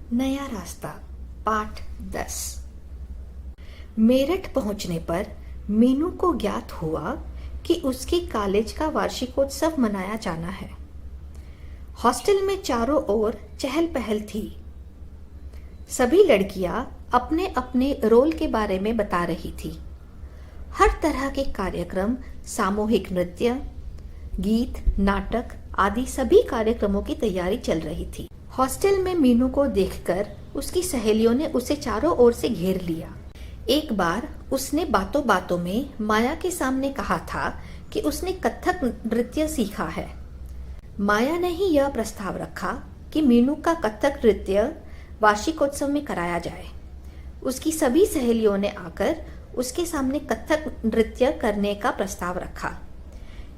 नया रास्ता पाठ 10। मेरठ पहुंचने पर मीनू को ज्ञात हुआ कि उसके कॉलेज का वार्षिकोत्सव मनाया जाना है। हॉस्टल में चारों ओर चहल पहल थी। सभी लड़कियां अपने अपने रोल के बारे में बता रही थी। हर तरह के कार्यक्रम, सामूहिक नृत्य, गीत, नाटक आदि सभी कार्यक्रमों की तैयारी चल रही थी। हॉस्टल में मीनू को देखकर उसकी सहेलियों ने उसे चारों ओर से घेर लिया। एक बार उसने बातों बातों में माया के सामने कहा था कि उसने कथक नृत्य सीखा है। माया ने ही यह प्रस्ताव रखा कि मीनू का कथक नृत्य वार्षिकोत्सव में कराया जाए। उसकी सभी सहेलियों ने आकर उसके सामने कथक नृत्य करने का प्रस्ताव रखा।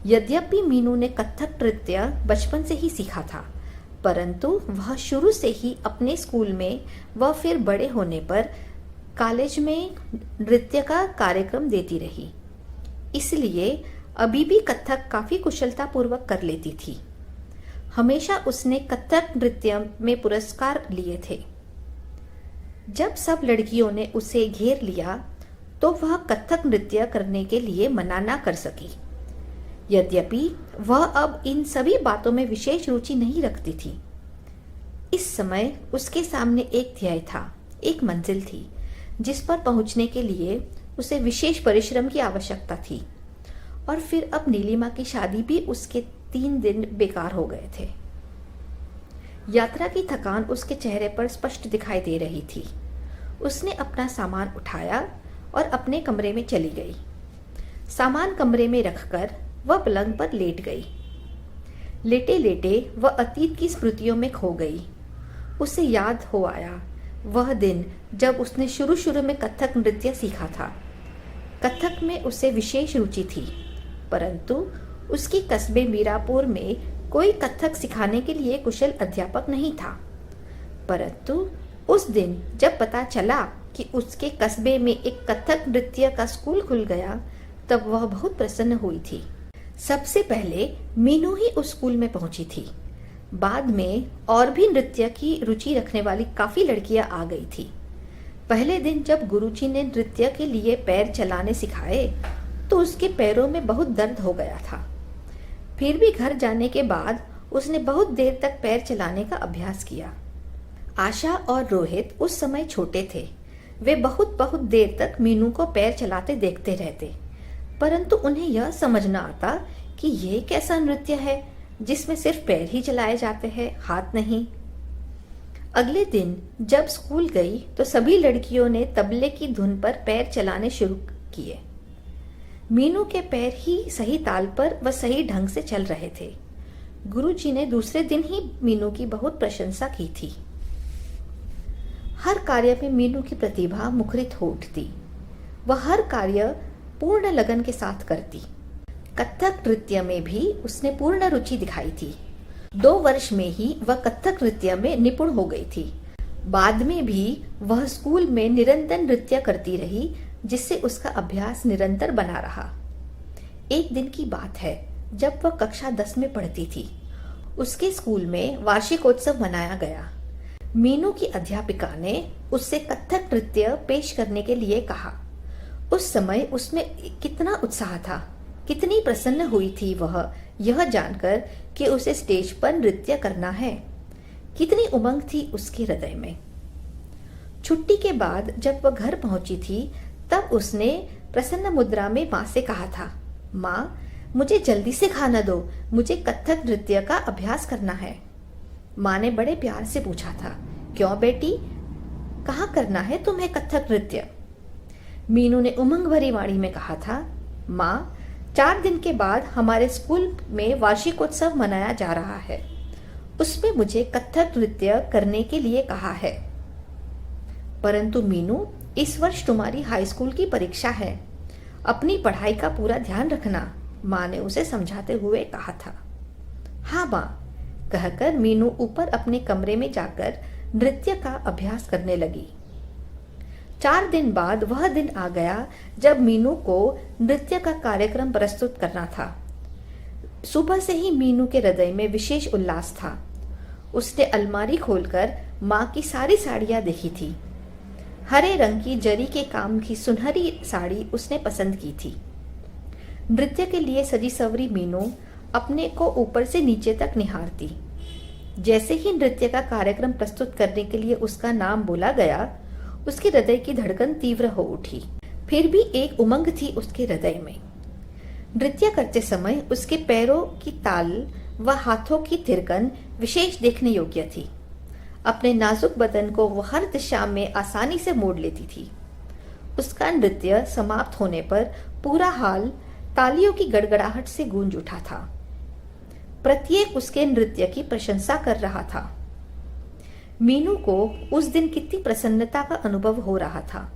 यद्यपि मीनू ने कथक नृत्य बचपन से ही सीखा था, परंतु वह शुरू से ही अपने स्कूल में व फिर बड़े होने पर कॉलेज में नृत्य का कार्यक्रम देती रही। इसलिए अभी भी कथक काफी कुशलता पूर्वक कर लेती थी। हमेशा उसने कथक नृत्य में पुरस्कार लिए थे। जब सब लड़कियों ने उसे घेर लिया तो वह कथक नृत्य करने के लिए मना न कर सकी। यद्यपि वह अब इन सभी बातों में विशेष रुचि नहीं रखती थी। इस समय उसके सामने एक ध्येय था, एक मंजिल थी, जिस पर पहुंचने के लिए उसे विशेष परिश्रम की आवश्यकता थी। और फिर अब नीलिमा की शादी भी उसके 3 दिन बेकार हो गए थे। यात्रा की थकान उसके चेहरे पर स्पष्ट दिखाई दे रही थी। उसने अपना सामान उठाया और अपने कमरे में चली गई। सामान कमरे में रखकर वह पलंग पर लेट गई। लेटे लेटे वह अतीत की स्मृतियों में खो गई। उसे याद हो आया वह दिन जब उसने शुरू में कथक नृत्य सीखा था। कथक में उसे विशेष रुचि थी, परंतु उसकी कस्बे मीरापुर में कोई कथक सिखाने के लिए कुशल अध्यापक नहीं था। परंतु उस दिन जब पता चला कि उसके कस्बे में एक कथक नृत्य का स्कूल खुल गया, तब वह बहुत प्रसन्न हुई थी। सबसे पहले मीनू ही उस स्कूल में पहुंची थी। बाद में और भी नृत्य की रुचि रखने वाली काफी लड़कियां आ गई थी। पहले दिन जब गुरुजी ने नृत्य के लिए पैर चलाने सिखाए तो उसके पैरों में बहुत दर्द हो गया था। फिर भी घर जाने के बाद उसने बहुत देर तक पैर चलाने का अभ्यास किया। आशा और रोहित उस समय छोटे थे। वे बहुत देर तक मीनू को पैर चलाते देखते रहते, परंतु उन्हें यह समझ न आता कि ये कैसा नृत्य है जिसमें सिर्फ पैर ही चलाए जाते हैं, हाथ नहीं। अगले दिन जब स्कूल गई तो सभी लड़कियों ने तबले की धुन पर पैर चलाने शुरू किए। मीनू के पैर ही सही ताल पर व सही ढंग से चल रहे थे। गुरुजी ने दूसरे दिन ही मीनू की बहुत प्रशंसा की थी। हर कार्य में मीनू की प्रतिभा मुखरित हो उठती। वह हर कार्य पूर्ण लगन के साथ करती। कथक नृत्य में भी उसने पूर्ण रुचि दिखाई थी। 2 वर्ष में ही वह कथक नृत्य में निपुण हो गई थी। बाद में भी वह स्कूल में निरंतर नृत्य करती रही, जिससे उसका अभ्यास निरंतर बना रहा। एक दिन की बात है जब वह कक्षा 10 में पढ़ती थी। उसके स्कूल में वार्षिकोत्सव मनाया गया। मीनू की अध्यापिका ने उससे कथक नृत्य पेश करने के लिए कहा। उस समय उसमें कितना उत्साह था, कितनी प्रसन्न हुई थी वह यह जानकर कि उसे स्टेज पर नृत्य करना है। कितनी उमंग थी उसके हृदय में। छुट्टी के बाद जब वह घर पहुंची थी तब उसने प्रसन्न मुद्रा में माँ से कहा था, माँ मुझे जल्दी से खाना दो, मुझे कथक नृत्य का अभ्यास करना है। माँ ने बड़े प्यार से पूछा था, क्यों बेटी, कहाँ करना है तुम्हें कथक नृत्य? मीनू ने उमंग भरी वाणी में कहा था, माँ 4 दिन के बाद हमारे स्कूल में वार्षिकोत्सव मनाया जा रहा है। उसमें मुझे कथक नृत्य करने के लिए कहा है। परंतु मीनू, इस वर्ष तुम्हारी हाई स्कूल की परीक्षा है, अपनी पढ़ाई का पूरा ध्यान रखना, माँ ने उसे समझाते हुए कहा था। हाँ माँ, कहकर मीनू ऊपर अपने कमरे में जाकर नृत्य का अभ्यास करने लगी। 4 दिन बाद वह दिन आ गया जब मीनू को नृत्य का कार्यक्रम प्रस्तुत करना था। सुबह से ही मीनू के हृदय में विशेष उल्लास था। उसने अलमारी खोलकर माँ की सारी साड़ियाँ देखी थी। हरे रंग की जरी के काम की सुनहरी साड़ी उसने पसंद की थी। नृत्य के लिए सजी सवरी मीनू अपने को ऊपर से नीचे तक निहारती। जैसे ही नृत्य का कार्यक्रम प्रस्तुत करने के लिए उसका नाम बोला गया, उसके हृदय की धड़कन तीव्र हो उठी। फिर भी एक उमंग थी उसके हृदय में। नृत्य करते समय उसके पैरों की ताल व हाथों की थिरकन विशेष देखने योग्य थी। अपने नाजुक बदन को वह हर दिशा में आसानी से मोड़ लेती थी। उसका नृत्य समाप्त होने पर पूरा हाल तालियों की गड़गड़ाहट से गूंज उठा था। प्रत्येक उसके नृत्य की प्रशंसा कर रहा था। मीनू को उस दिन कितनी प्रसन्नता का अनुभव हो रहा था।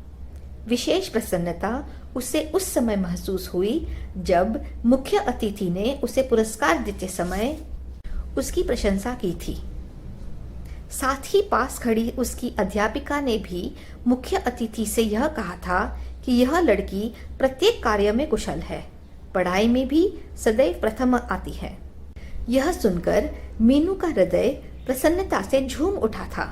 विशेष प्रसन्नता उसे उस समय महसूस हुई जब मुख्य अतिथि ने उसे पुरस्कार देते समय उसकी प्रशंसा की थी। साथ ही पास खड़ी उसकी अध्यापिका ने भी मुख्य अतिथि से यह कहा था कि यह लड़की प्रत्येक कार्य में कुशल है, पढ़ाई में भी सदैव प्रथम आती है। यह सुनकर मीनू का हृदय प्रसन्नता से झूम उठा था।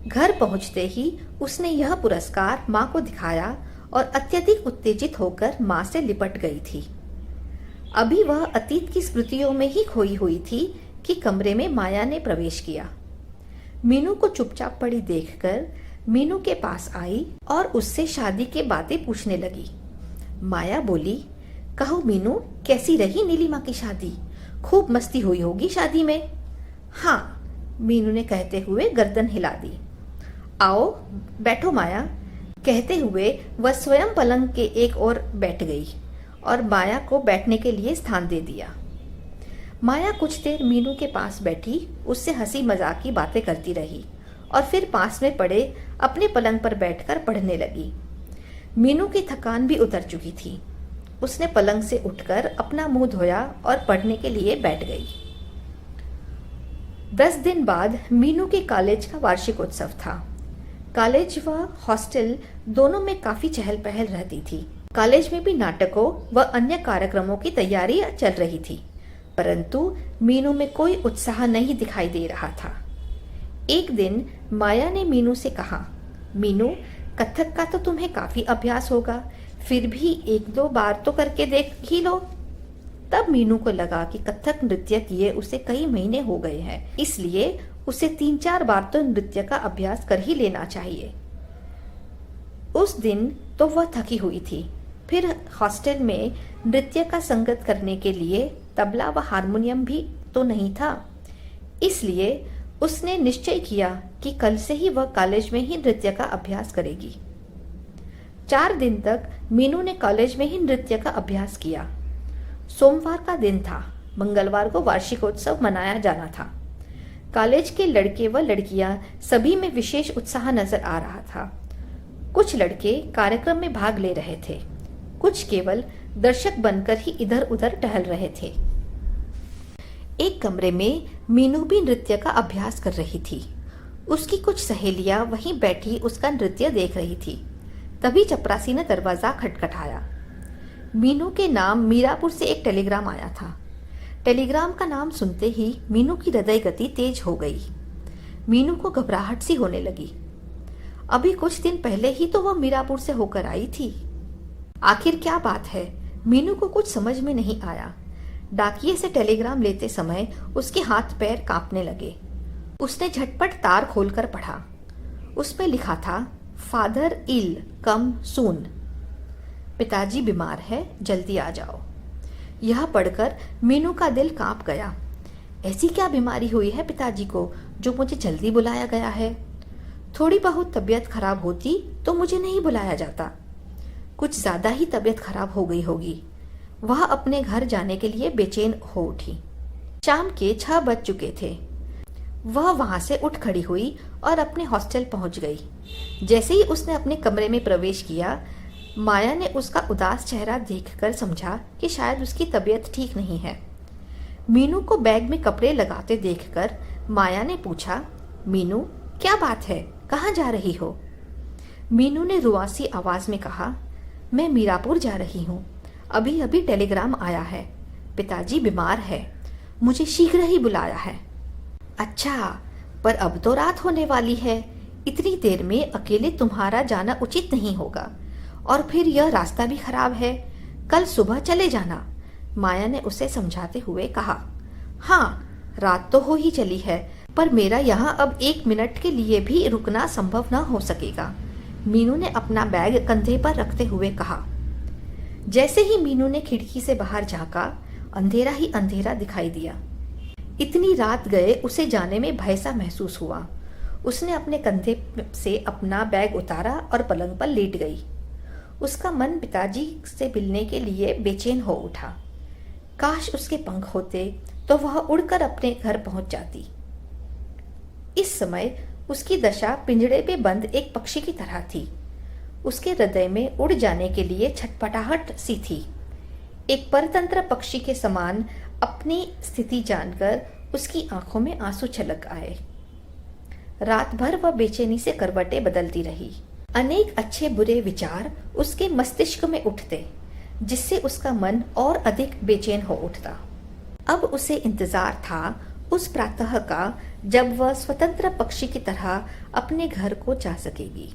घर पहुंचते ही उसने यह पुरस्कार माँ को दिखाया और अत्यधिक उत्तेजित होकर माँ से लिपट गई थी। अभी वह अतीत की स्मृतियों में ही खोई हुई थी कि कमरे में माया ने प्रवेश किया। मीनू को चुपचाप पड़ी देखकर मीनू के पास आई और उससे शादी की बातें पूछने लगी। माया बोली, कहो मीनू, कैसी रही नीलिमा की शादी? खूब मस्ती हुई होगी शादी में। हाँ, मीनू ने कहते हुए गर्दन हिला दी। आओ बैठो माया, कहते हुए वह स्वयं पलंग के एक ओर बैठ गई और माया को बैठने के लिए स्थान दे दिया। माया कुछ देर मीनू के पास बैठी उससे हंसी मजाक की बातें करती रही और फिर पास में पड़े अपने पलंग पर बैठकर पढ़ने लगी। मीनू की थकान भी उतर चुकी थी। उसने पलंग से उठकर अपना मुंह धोया और पढ़ने के लिए बैठ गई। 10 दिन बाद मीनू के कॉलेज का वार्षिकोत्सव था। कॉलेज व हॉस्टल दोनों में काफी चहल पहल रहती थी। कॉलेज में भी नाटकों व अन्य कार्यक्रमों की तैयारी चल रही थी, परंतु मीनू में कोई उत्साह नहीं दिखाई दे रहा था। एक दिन माया ने मीनू से कहा, मीनू, कथक का तो तुम्हें काफी अभ्यास होगा, फिर भी 1-2 बार तो करके देख ही लो। तब मीनू को लगा कि कथक नृत्य किए उसे कई महीने हो गए हैं, इसलिए उसे 3-4 बार तो नृत्य का अभ्यास कर ही लेना चाहिए। उस दिन तो वह थकी हुई थी। फिर हॉस्टल में नृत्य का संगत करने के लिए तबला व हारमोनियम भी तो नहीं था, इसलिए उसने निश्चय किया कि कल से ही वह कॉलेज में ही नृत्य का अभ्यास करेगी। 4 दिन तक मीनू ने कॉलेज में ही नृत्य का अभ्यास किया। सोमवार का दिन था। मंगलवार को वार्षिकोत्सव मनाया जाना था। कॉलेज के लड़के व लड़कियां सभी में विशेष उत्साह नजर आ रहा था। कुछ लड़के कार्यक्रम में भाग ले रहे थे, कुछ केवल दर्शक बनकर ही इधर उधर टहल रहे थे। एक कमरे में मीनू भी नृत्य का अभ्यास कर रही थी। उसकी कुछ सहेलियां वहीं बैठी उसका नृत्य देख रही थी। तभी चपरासी ने दरवाजा खटखटाया। मीनू के नाम मीरापुर से एक टेलीग्राम आया था। टेलीग्राम का नाम सुनते ही मीनू की हृदय गति तेज हो गई। मीनू को घबराहट सी होने लगी। अभी कुछ दिन पहले ही तो वह मीरापुर से होकर आई थी। आखिर क्या बात है, मीनू को कुछ समझ में नहीं आया। डाकिये से टेलीग्राम लेते समय उसके हाथ पैर कांपने लगे। उसने झटपट तार खोलकर पढ़ा। उसमें लिखा था, फादर इल कम सून, पिताजी बीमार है, जल्दी आ जाओ। यह पढ़कर मीनू का दिल कांप गया। ऐसी क्या बीमारी हुई है पिताजी को जो मुझे जल्दी बुलाया गया है? थोड़ी बहुत तबीयत खराब होती तो मुझे नहीं बुलाया जाता। कुछ ज्यादा ही तबीयत खराब हो गई होगी। वह अपने घर जाने के लिए बेचैन हो उठी। शाम के 6 बज चुके थे। वह वहां से उठ खड़ी हुई और अपने हॉस्टल पहुंच गई। जैसे ही उसने अपने कमरे में प्रवेश किया, माया ने उसका उदास चेहरा देखकर समझा कि शायद उसकी तबीयत ठीक नहीं है। मीनू को बैग में कपड़े लगाते देखकर माया ने पूछा, मीनू क्या बात है, कहाँ जा रही हो? मीनू ने रुआसी आवाज में कहा, मैं मीरापुर जा रही हूँ। अभी अभी टेलीग्राम आया है, पिताजी बीमार है, मुझे शीघ्र ही बुलाया है। अच्छा, पर अब तो रात होने वाली है। इतनी देर में अकेले तुम्हारा जाना उचित नहीं होगा, और फिर यह रास्ता भी खराब है। कल सुबह चले जाना, माया ने उसे समझाते हुए कहा। हाँ, रात तो हो ही चली है, पर मेरा यहाँ अब 1 मिनट के लिए भी रुकना संभव न हो सकेगा, मीनू ने अपना बैग कंधे पर रखते हुए कहा। जैसे ही मीनू ने खिड़की से बाहर झांका, अंधेरा ही अंधेरा दिखाई दिया। इतनी रात गए उसे जाने में भय सा महसूस हुआ। उसने अपने कंधे से अपना बैग उतारा और पलंग पर लेट गई। उसका मन पिताजी से मिलने के लिए बेचैन हो उठा। काश उसके पंख होते तो वह उड़कर अपने घर पहुंच जाती। इस समय उसकी दशा पिंजड़े पे बंद एक पक्षी की तरह थी। उसके हृदय में उड़ जाने के लिए छटपटाहट सी थी। एक परतंत्र पक्षी के समान अपनी स्थिति जानकर उसकी आंखों में आंसू छलक आए। रात भर वह बेचैनी से करवटें बदलती रही। अनेक अच्छे बुरे विचार उसके मस्तिष्क में उठते, जिससे उसका मन और अधिक बेचैन हो उठता। अब उसे इंतजार था उस प्रातः का जब वह स्वतंत्र पक्षी की तरह अपने घर को जा सकेगी।